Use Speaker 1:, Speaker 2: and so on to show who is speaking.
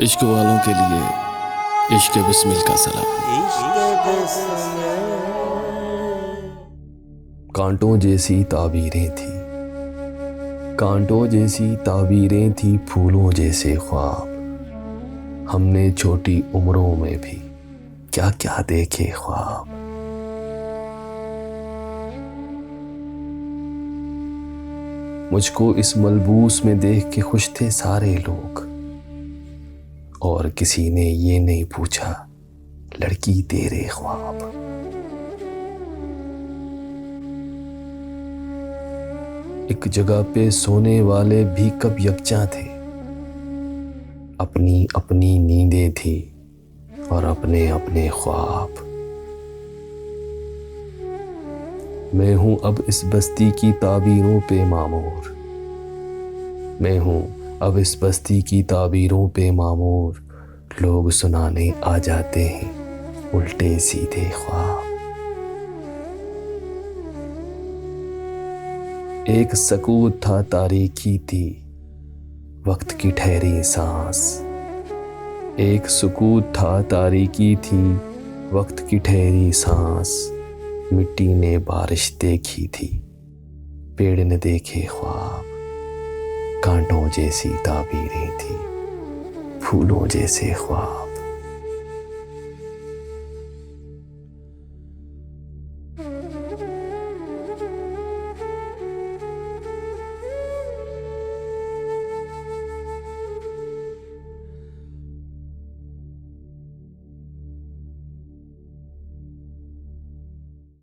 Speaker 1: عشق والوں کے لیے عشق بسمل کا سلام۔ کانٹوں جیسی تعبیریں تھی، کانٹوں جیسی تعبیریں تھی، پھولوں جیسے خواب۔ ہم نے چھوٹی عمروں میں بھی کیا کیا دیکھے خواب۔ مجھ کو اس ملبوس میں دیکھ کے خوش تھے سارے لوگ، اور کسی نے یہ نہیں پوچھا لڑکی تیرے خواب۔ ایک جگہ پہ سونے والے بھی کب یکجاں تھے، اپنی اپنی نیندیں تھی اور اپنے اپنے خواب۔ میں ہوں اب اس بستی کی تعبیروں پہ معمور، میں ہوں اب اس بستی کی تعبیروں پہ معمور۔ لوگ سنانے آ جاتے ہیں الٹے سیدھے خواب۔ ایک سکوت تھا، تاریکی تھی، وقت کی ٹھہری سانس۔ ایک سکوت تھا، تاریکی تھی، وقت کی ٹھہری سانس۔ مٹی نے بارش دیکھی تھی، پیڑ نے دیکھے خواب۔ کانٹوں جیسی تعبیریں تھی، پھولوں جیسے خواب۔